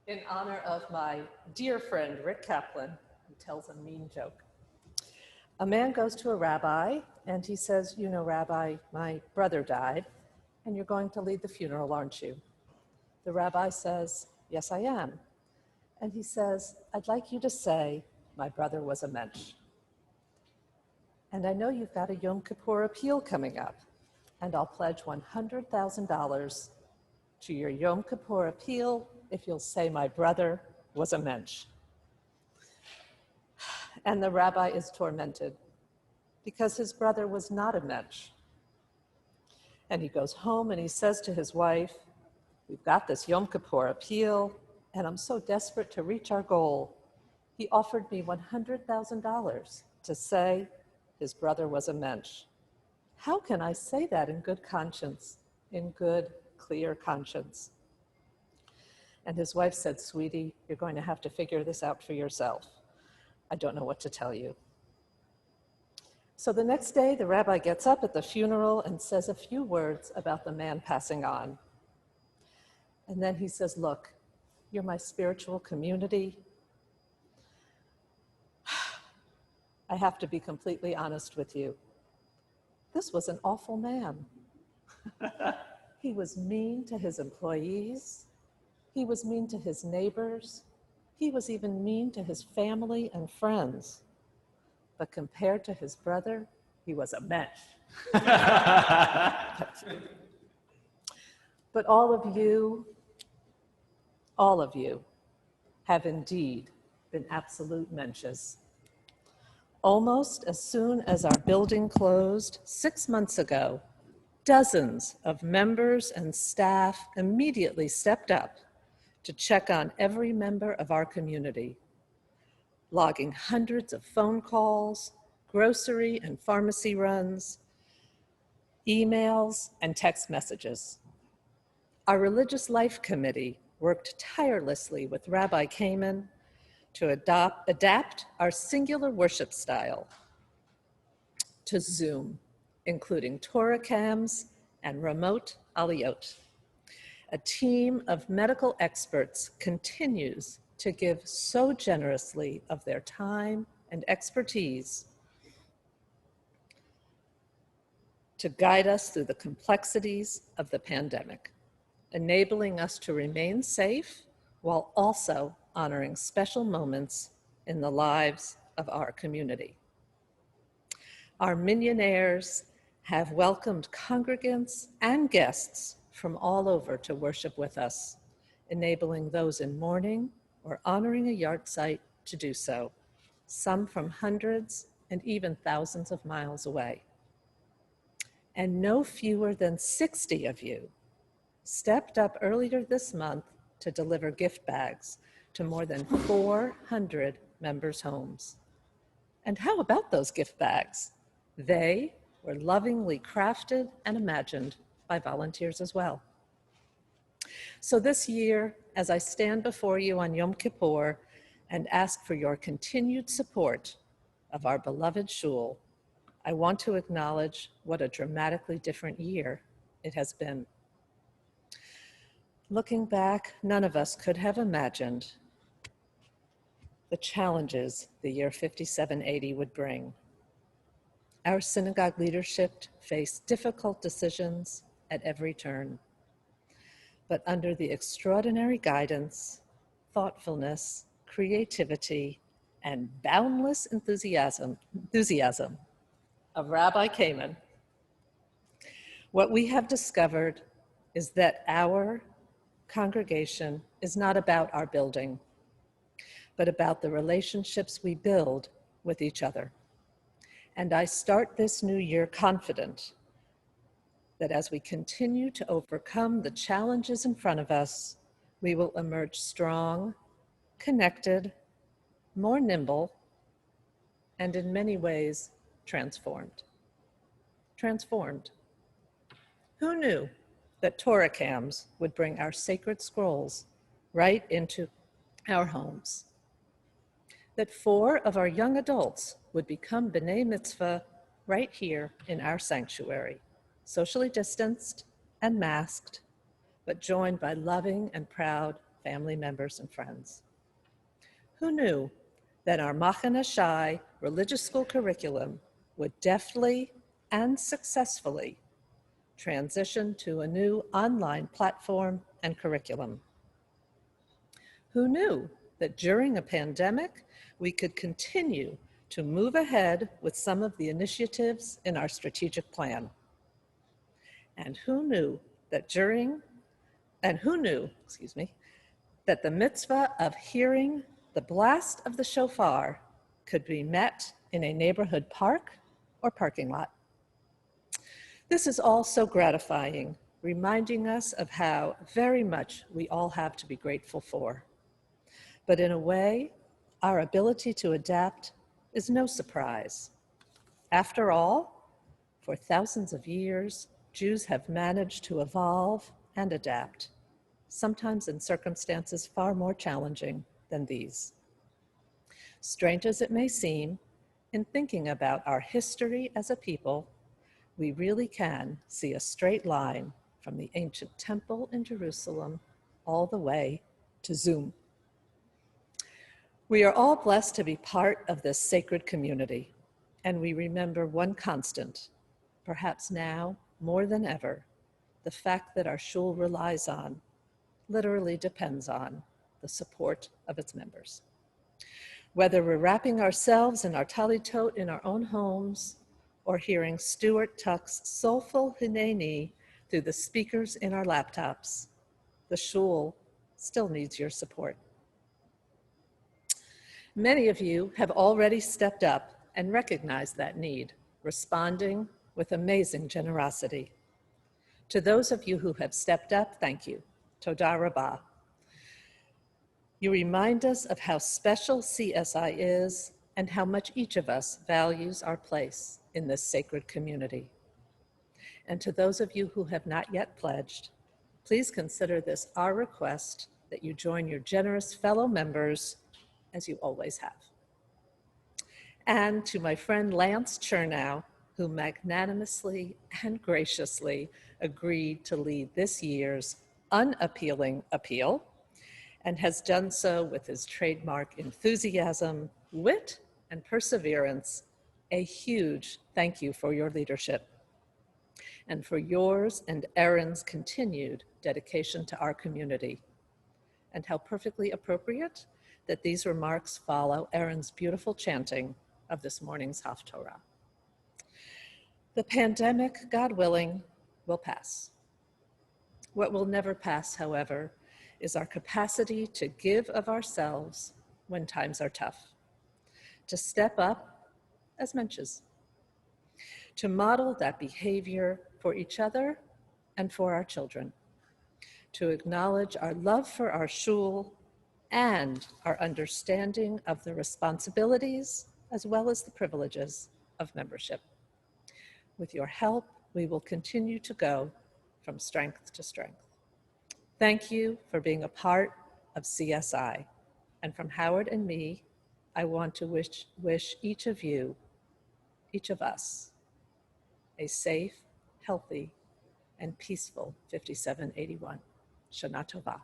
in honor of my dear friend, Rick Kaplan, who tells a mean joke. A man goes to a rabbi and he says, you know, Rabbi, my brother died and you're going to lead the funeral, aren't you? The rabbi says, yes, I am. And he says, I'd like you to say, my brother was a mensch. And I know you've got a Yom Kippur appeal coming up, and I'll pledge $100,000 to your Yom Kippur appeal if you'll say my brother was a mensch. And the rabbi is tormented because his brother was not a mensch. And he goes home and he says to his wife, we've got this Yom Kippur appeal, and I'm so desperate to reach our goal. He offered me $100,000 to say his brother was a mensch. How can I say that in good conscience, in good, clear conscience? And his wife said, sweetie, you're going to have to figure this out for yourself. I don't know what to tell you. So the next day, the rabbi gets up at the funeral and says a few words about the man passing on. And then he says, look, you're my spiritual community. I have to be completely honest with you. This was an awful man. He was mean to his employees. He was mean to his neighbors. He was even mean to his family and friends. But compared to his brother, he was a mensch. But all of you have indeed been absolute mensches. Almost as soon as our building closed 6 months ago, dozens of members and staff immediately stepped up to check on every member of our community, logging hundreds of phone calls, grocery and pharmacy runs, emails, and text messages. Our Religious Life Committee worked tirelessly with Rabbi Kamen to adapt our singular worship style to Zoom, including Torah cams and remote aliyot. A team of medical experts continues to give so generously of their time and expertise to guide us through the complexities of the pandemic, enabling us to remain safe while also honoring special moments in the lives of our community. Our minyanaires have welcomed congregants and guests from all over to worship with us, enabling those in mourning or honoring a yard site to do so, some from hundreds and even thousands of miles away. And no fewer than 60 of you stepped up earlier this month to deliver gift bags to more than 400 members' homes. And how about those gift bags? They were lovingly crafted and imagined by volunteers as well. So this year, as I stand before you on Yom Kippur and ask for your continued support of our beloved shul, I want to acknowledge what a dramatically different year it has been. Looking back, none of us could have imagined the challenges the year 5780 would bring. Our synagogue leadership faced difficult decisions at every turn. But under the extraordinary guidance, thoughtfulness, creativity, and boundless enthusiasm of Rabbi Kamen, what we have discovered is that our congregation is not about our building, but about the relationships we build with each other. And I start this new year confident that as we continue to overcome the challenges in front of us, we will emerge strong, connected, more nimble, and in many ways, transformed. Transformed. Who knew that Torah cams would bring our sacred scrolls right into our homes? That 4 of our young adults would become B'nai Mitzvah right here in our sanctuary, socially distanced and masked, but joined by loving and proud family members and friends. Who knew that our Machane Shai religious school curriculum would deftly and successfully transition to a new online platform and curriculum? Who knew that during a pandemic, we could continue to move ahead with some of the initiatives in our strategic plan? And who knew that that the mitzvah of hearing the blast of the shofar could be met in a neighborhood park or parking lot? This is all so gratifying, reminding us of how very much we all have to be grateful for. But in a way, our ability to adapt is no surprise. After all, for thousands of years, Jews have managed to evolve and adapt, sometimes in circumstances far more challenging than these. Strange as it may seem, in thinking about our history as a people, we really can see a straight line from the ancient temple in Jerusalem all the way to Zoom. We are all blessed to be part of this sacred community, and we remember one constant, perhaps now more than ever, the fact that our shul relies on, literally depends on, the support of its members. Whether we're wrapping ourselves in our talitot in our own homes or hearing Stuart Tuck's soulful Hineni through the speakers in our laptops, the shul still needs your support. Many of you have already stepped up and recognized that need, responding with amazing generosity. To those of you who have stepped up, thank you. Toda Rabah. You remind us of how special CSI is and how much each of us values our place in this sacred community. And to those of you who have not yet pledged, please consider this our request that you join your generous fellow members as you always have. And to my friend Lance Chernow, who magnanimously and graciously agreed to lead this year's unappealing appeal, and has done so with his trademark enthusiasm, wit, and perseverance, a huge thank you for your leadership and for yours and Erin's continued dedication to our community. And how perfectly appropriate that these remarks follow Erin's beautiful chanting of this morning's Haftorah. The pandemic, God willing, will pass. What will never pass, however, is our capacity to give of ourselves when times are tough, to step up as mensches, to model that behavior for each other and for our children, to acknowledge our love for our shul and our understanding of the responsibilities as well as the privileges of membership. With your help, we will continue to go from strength to strength. Thank you for being a part of CSI. And from Howard and me, I want to wish each of you, each of us, a safe, healthy, and peaceful 5781. Shana Tova.